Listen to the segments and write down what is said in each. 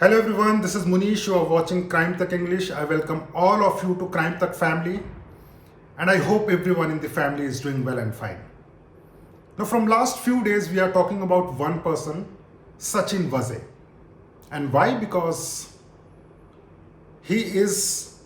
Hello everyone, this is Munish. You are watching Crime Tech English. I welcome all of you to Crime Tech family, and I hope everyone in the family is doing well and fine. Now, from last few days, we are talking about one person, Sachin Waze. And why? Because he is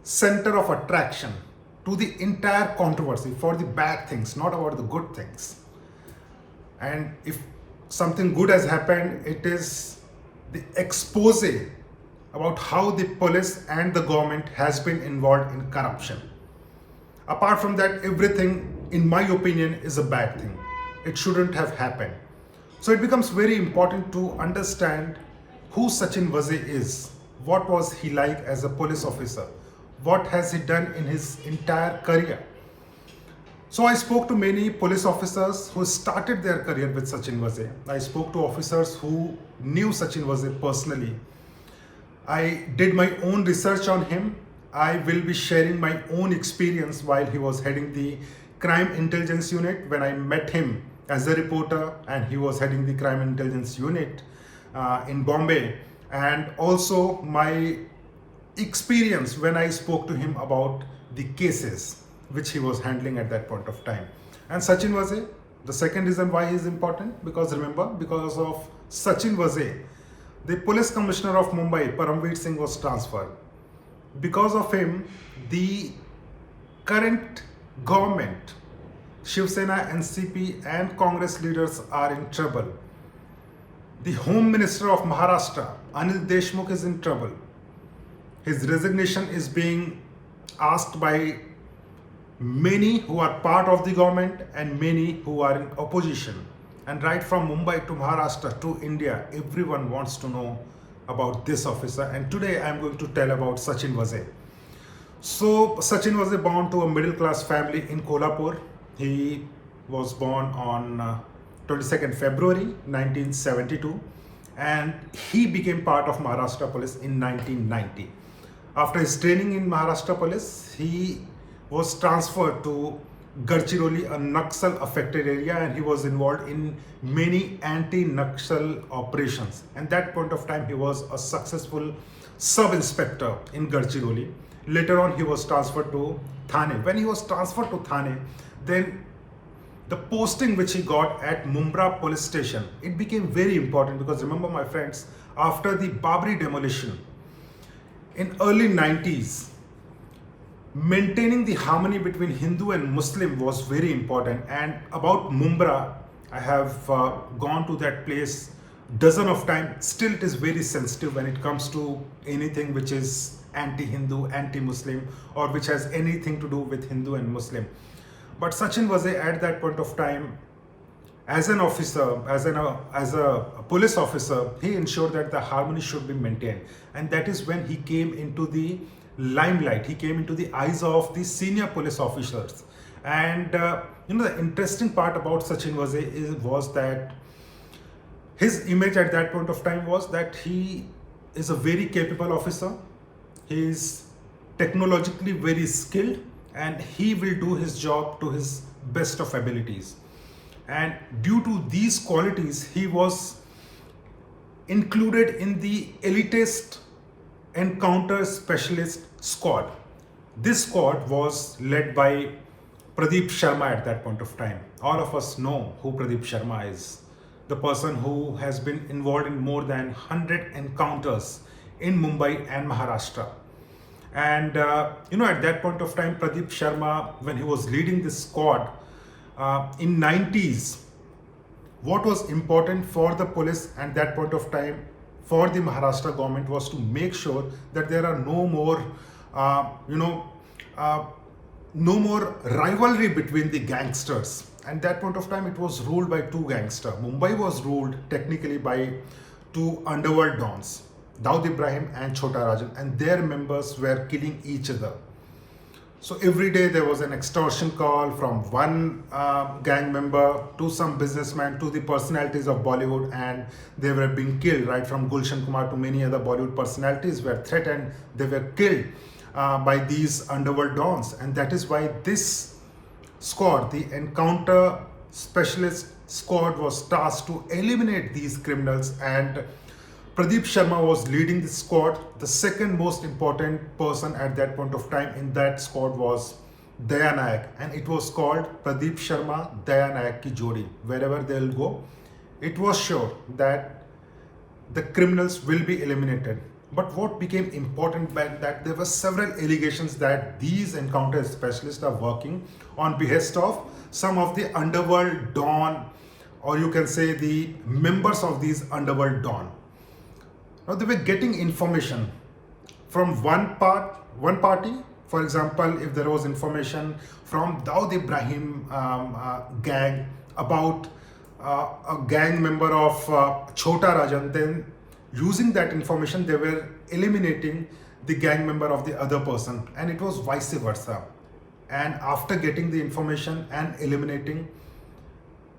center of attraction to the entire controversy for the bad things, not about the good things. And if something good has happened, it is the expose about how the police and the government has been involved in corruption. Apart from that, everything, in my opinion, is a bad thing. It shouldn't have happened. So it becomes very important to understand who Sachin Waze is. What was he like as a police officer? What has he done in his entire career? So I spoke to many police officers who started their career with Sachin Waze. I spoke to officers who knew Sachin Waze personally. I did my own research on him. I will be sharing my own experience while he was heading the Crime Intelligence Unit when I met him as a reporter, and he was heading the Crime Intelligence Unit in Bombay, and also my experience when I spoke to him about the cases which he was handling at that point of time. And Sachin Waze, the second reason why he is important, because remember, because of Sachin Waze, the police commissioner of Mumbai, Paramveer Singh, was transferred. Because of him, the current government, Shiv Sena, NCP and Congress leaders are in trouble. The Home Minister of Maharashtra, Anil Deshmukh, is in trouble. His resignation is being asked by many who are part of the government and many who are in opposition. And right from Mumbai to Maharashtra to India, everyone wants to know about this officer. And today I am going to tell about Sachin Waze. So Sachin was born to a middle class family in Kolhapur. He was born on 22nd February 1972, and he became part of Maharashtra Police in 1990. After his training in Maharashtra Police, he was transferred to Gadchiroli, a Naxal affected area, and he was involved in many anti-Naxal operations. And that point of time, he was a successful sub-inspector in Gadchiroli. Later on, he was transferred to Thane. When he was transferred to Thane, then the posting which he got at Mumbra police station, it became very important, because remember, my friends, after the Babri demolition in early 90s, maintaining the harmony between Hindu and Muslim was very important. And about Mumbra, I have gone to that place dozen of times. Still, it is very sensitive when it comes to anything which is anti-Hindu, anti-Muslim, or which has anything to do with Hindu and Muslim. But Sachin Waze, at that point of time, as an officer, as a police officer, he ensured that the harmony should be maintained. And that is when he came into the limelight. He came into the eyes of the senior police officers. And the interesting part about Sachin Waze was that his image at that point of time was that he is a very capable officer. He is technologically very skilled, and he will do his job to his best of abilities. And due to these qualities, he was included in the elitist encounter specialist squad. This squad was led by Pradeep Sharma at that point of time. All of us know who Pradeep Sharma is, the person who has been involved in more than 100 encounters in Mumbai and Maharashtra. And at that point of time, Pradeep Sharma, when he was leading this squad in 90s, what was important for the police at that point of time, for the Maharashtra government, was to make sure that there are no more rivalry between the gangsters. At that point of time, it was ruled by two gangsters. Mumbai was ruled technically by two underworld dons, Daud Ibrahim and Chota Rajan, and their members were killing each other. So every day there was an extortion call from one gang member to some businessman to the personalities of Bollywood, and they were being killed. Right from Gulshan Kumar to many other Bollywood personalities were threatened. They were killed by these underworld dons. And that is why this squad, the encounter specialist squad, was tasked to eliminate these criminals and Pradeep Sharma was leading the squad. The second most important person at that point of time in that squad was Daya Nayak, and it was called Pradeep Sharma Daya Nayak ki Jodi. Wherever they'll go, it was sure that the criminals will be eliminated. But what became important was that there were several allegations that these encounter specialists are working on behest of some of the underworld dawn, or you can say the members of these underworld dawn. Now they were getting information from one party. For example, if there was information from Dawood Ibrahim gang about a gang member of Chota Rajan, then using that information they were eliminating the gang member of the other person, and it was vice versa. And after getting the information and eliminating,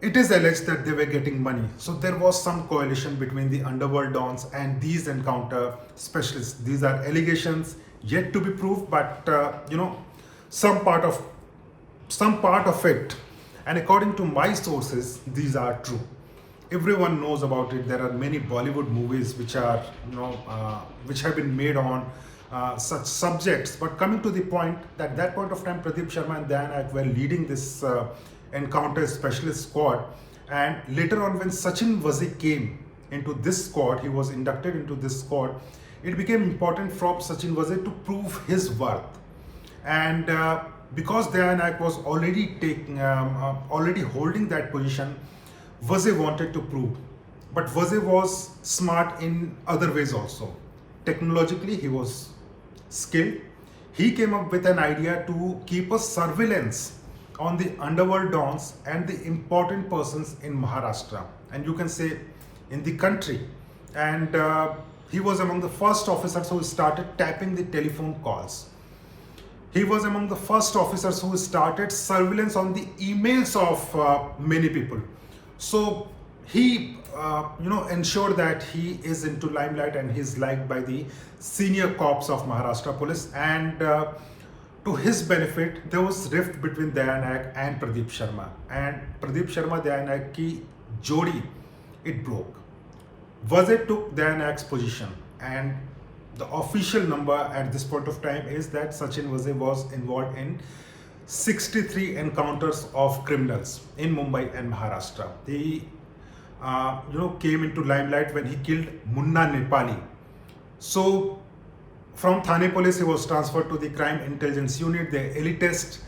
it is alleged that they were getting money. So there was some coalition between the underworld dons and these encounter specialists. These are allegations yet to be proved, but some part of it, and according to my sources, these are true. Everyone knows about it. There are many Bollywood movies which are which have been made on such subjects. But coming to the point, that that point of time, Pradeep Sharma and Daya Nayak were leading this encounter specialist squad, and later on when Sachin Waze came into this squad, he was inducted into this squad. It became important for Sachin Waze to prove his worth, and because Daya Nayak was already holding that position, Waze wanted to prove. But Waze was smart in other ways also. Technologically, he was skilled. He came up with an idea to keep a surveillance on the underworld dons and the important persons in Maharashtra, and you can say in the country. And he was among the first officers who started tapping the telephone calls. He was among the first officers who started surveillance on the emails of many people. So he ensured that he is into limelight and he is liked by the senior cops of Maharashtra police. And to his benefit, there was rift between Daya Nayak and Pradeep Sharma. And Pradeep Sharma Daya Nayak ki jodi, it broke. Waze took Daya Nayak's position, and the official number at this point of time is that Sachin Waze was involved in 63 encounters of criminals in Mumbai and Maharashtra. He came into limelight when he killed Munna Nepali. So from Thane police, he was transferred to the crime intelligence unit, the elitist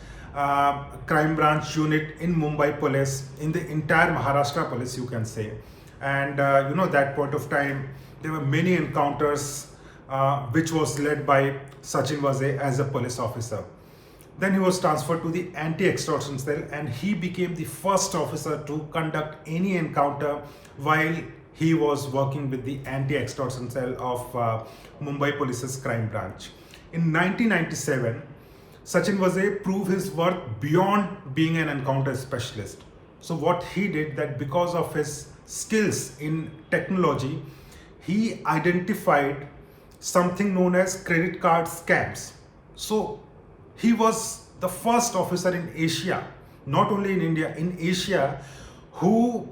crime branch unit in Mumbai police, in the entire Maharashtra police, you can say. And that point of time, there were many encounters which was led by Sachin Waze as a police officer. Then he was transferred to the anti-extortion cell, and he became the first officer to conduct any encounter while he was working with the anti-extortion cell of Mumbai Police's crime branch. In 1997, Sachin Waze proved his worth beyond being an encounter specialist. So what he did, that because of his skills in technology, he identified something known as credit card scams. So he was the first officer in Asia, not only in India, in Asia, who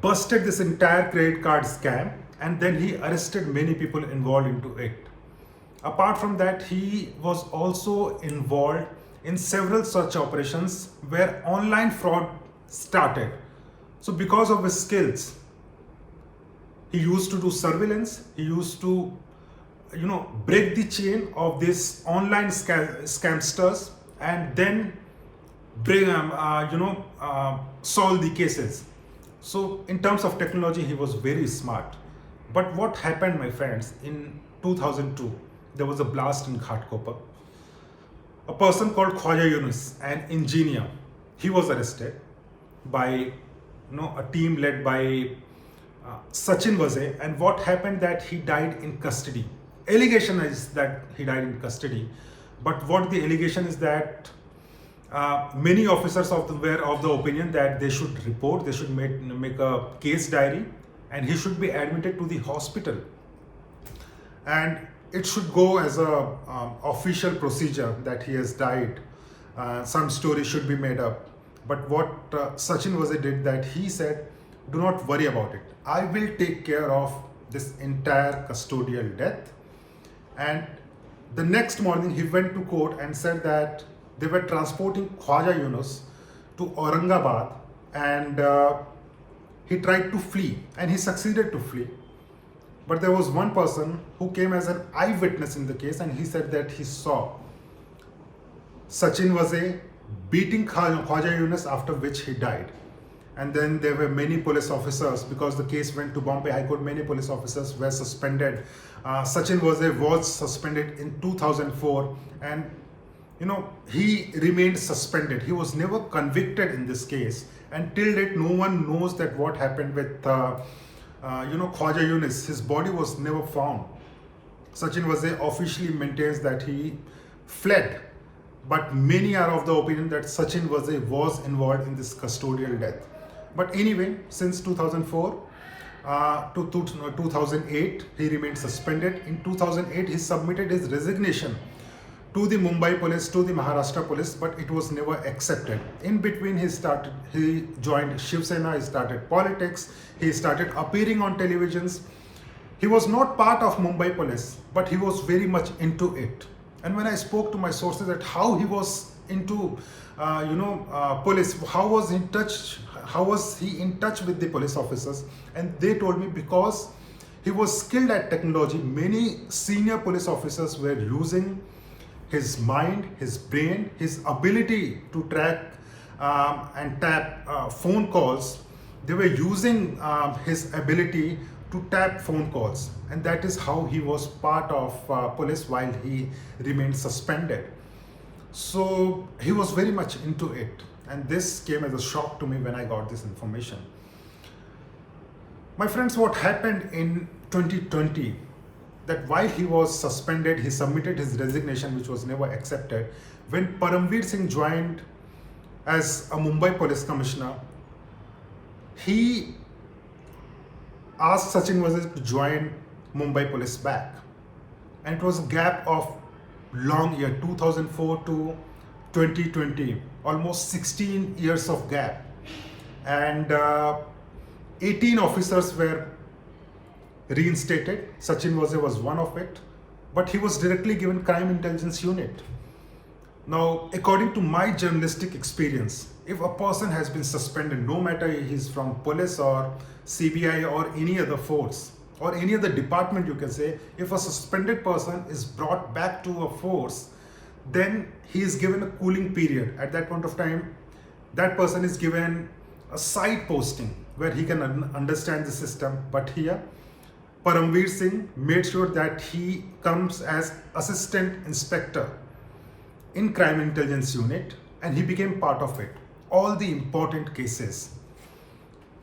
busted this entire credit card scam, and then he arrested many people involved into it. Apart from that, he was also involved in several such operations where online fraud started. So because of his skills, he used to do surveillance, he used to break the chain of these online scamsters, and then bring solve the cases. So in terms of technology, he was very smart. But what happened, my friends, in 2002, there was a blast in Ghatkopar. A person called Khwaja Yunus, an engineer, he was arrested by a team led by Sachin Waze. And what happened, that he died in custody. Allegation is that he died in custody, but what the allegation is that many officers were of the opinion that they should report, they should make a case diary, and he should be admitted to the hospital, and it should go as a official procedure that he has died. Some story should be made up. But what Sachin Waze did, that he said, do not worry about it, I will take care of this entire custodial death. And the next morning he went to court and said that they were transporting Khwaja Yunus to Aurangabad, and he tried to flee and he succeeded to flee. But there was one person who came as an eyewitness in the case, and he said that he saw Sachin Waze beating Khwaja Yunus, after which he died. And then there were many police officers, because the case went to Bombay High Court, many police officers were suspended. Sachin Waze was suspended in 2004, and he remained suspended. He was never convicted in this case, and till date no one knows that what happened with Khwaja Yunus. His body was never found. Sachin Waze officially maintains that he fled, but many are of the opinion that Sachin Waze was involved in this custodial death. But anyway, since 2004 to 2008, he remained suspended. In 2008, he submitted his resignation to the Mumbai police, to the Maharashtra police, but it was never accepted. In between, he joined Shiv Sena, he started politics, he started appearing on televisions. He was not part of Mumbai police, but he was very much into it. And when I spoke to my sources that how he was into police, how was he in touch with the police officers, and they told me because he was skilled at technology, many senior police officers were using his mind, his brain, his ability to track and tap phone calls. They were using his ability to tap phone calls, and that is how he was part of police while he remained suspended. So he was very much into it, and this came as a shock to me when I got this information. My friends, what happened in 2020, that while he was suspended, he submitted his resignation, which was never accepted. When Paramveer Singh joined as a Mumbai police commissioner, he asked Sachin Waze to join Mumbai police back. And it was a gap of long year, 2004 to 2020, almost 16 years of gap. And 18 officers were reinstated. Sachin Waze was one of it, but he was directly given crime intelligence unit. Now, according to my journalistic experience, if a person has been suspended, no matter he's from police or CBI or any other force or any other department, you can say, if a suspended person is brought back to a force, then he is given a cooling period. At that point of time, that person is given a side posting where he can understand the system. But here, Paramveer Singh made sure that he comes as assistant inspector in crime intelligence unit, and he became part of it. All the important cases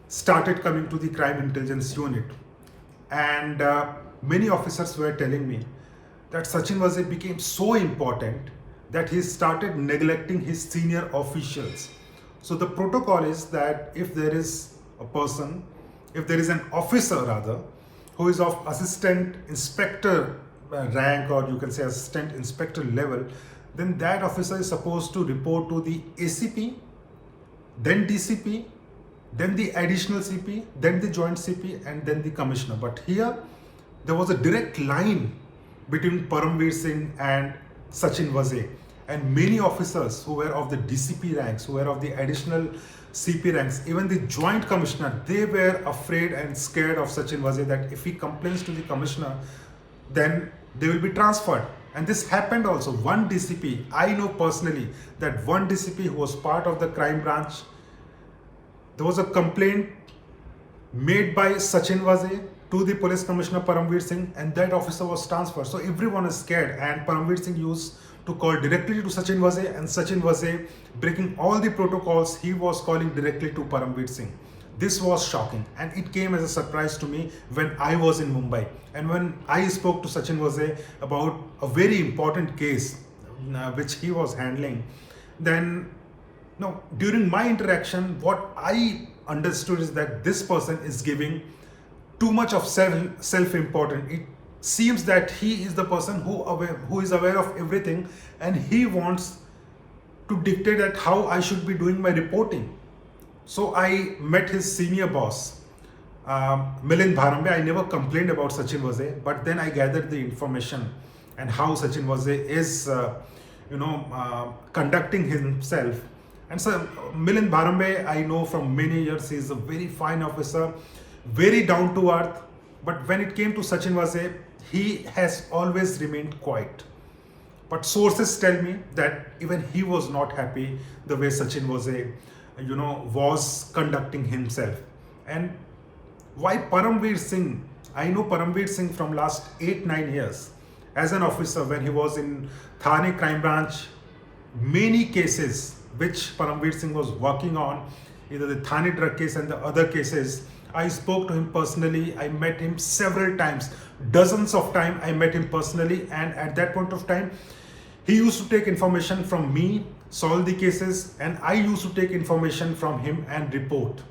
started coming to the crime intelligence unit, and many officers were telling me that Sachin Waze became so important that he started neglecting his senior officials. So the protocol is that if there is an officer rather, who is of assistant inspector rank, or you can say assistant inspector level, then that officer is supposed to report to the ACP, then DCP, then the additional CP, then the joint CP, and then the commissioner. But here, there was a direct line between Paramveer Singh and Sachin Waze. And many officers who were of the DCP ranks, who were of the additional CP ranks, even the joint commissioner, they were afraid and scared of Sachin Waze that if he complains to the commissioner, then they will be transferred. And this happened also. One DCP, I know personally that one DCP who was part of the crime branch, there was a complaint made by Sachin Waze to the police commissioner Paramveer Singh, and that officer was transferred. So everyone is scared, and Paramveer Singh used to call directly to Sachin Waze, and Sachin Waze, breaking all the protocols, he was calling directly to Paramveer Singh. This was shocking, and it came as a surprise to me when I was in Mumbai. And when I spoke to Sachin Waze about a very important case which he was handling, then during my interaction, what I understood is that this person is giving too much of self-importance. It seems that he is the person who is aware of everything, and he wants to dictate that how I should be doing my reporting. So I met his senior boss, Milind Bharambe. I never complained about Sachin Waze, but then I gathered the information and how Sachin Waze is, conducting himself. And so Milind Bharambe, I know from many years, he is a very fine officer, very down to earth. But when it came to Sachin Waze, he has always remained quiet. But sources tell me that even he was not happy the way Sachin was conducting himself. And why Paramveer Singh? I know Paramveer Singh from last 8-9 years as an officer when he was in Thane Crime Branch. Many cases which Paramveer Singh was working on, either the Thane drug case and the other cases, I spoke to him personally. I met him several times, dozens of times I met him personally, and at that point of time, he used to take information from me, solve the cases, and I used to take information from him and report.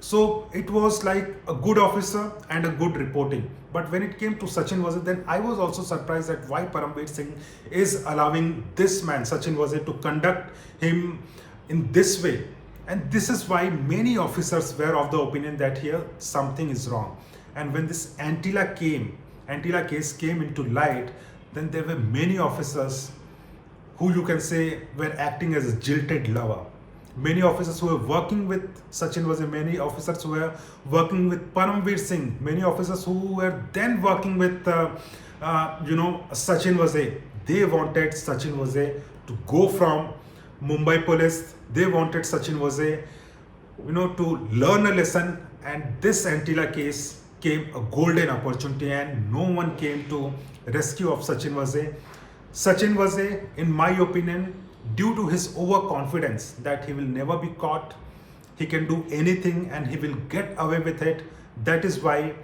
So it was like a good officer and a good reporting. But when it came to Sachin Waze, then I was also surprised at why Paramveer Singh is allowing this man, Sachin Waze, to conduct him in this way. And this is why many officers were of the opinion that here something is wrong. And when this Antila case came into light, then there were many officers who you can say were acting as a jilted lover. Many officers who were working with Sachin Waze, many officers who were working with Paramveer Singh, many officers who were then working with Sachin Waze, they wanted Sachin Waze to go from Mumbai police. They wanted Sachin Waze, to learn a lesson, and this Antila case came a golden opportunity, and no one came to rescue of Sachin Waze. Sachin Waze, in my opinion, due to his overconfidence that he will never be caught, he can do anything and he will get away with it. That is why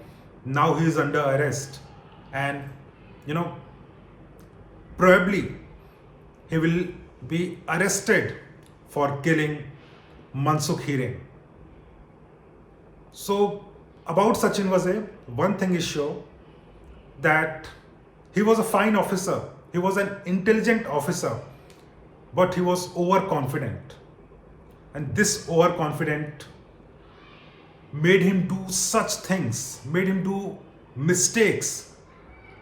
now he is under arrest, and probably he will be arrested for killing Mansukh Hiren. So about Sachin Waze, one thing is sure, that he was a fine officer, he was an intelligent officer, but he was overconfident. And this overconfident made him do such things, made him do mistakes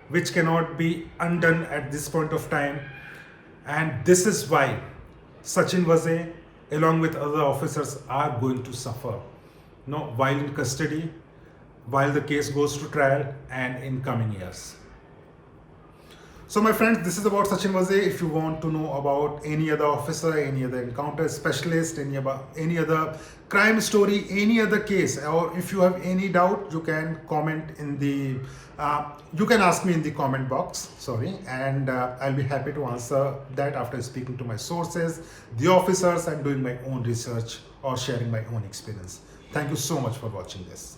which cannot be undone at this point of time. And this is why Sachin Waze, along with other officers, are going to suffer, while in custody, while the case goes to trial, and in coming years. So my friends, this is about Sachin Waze. If you want to know about any other officer, any other encounter specialist, any other crime story, any other case, or if you have any doubt, you can comment in the, you can ask me in the comment box, and I'll be happy to answer that after speaking to my sources, the officers, and doing my own research or sharing my own experience. Thank you so much for watching this.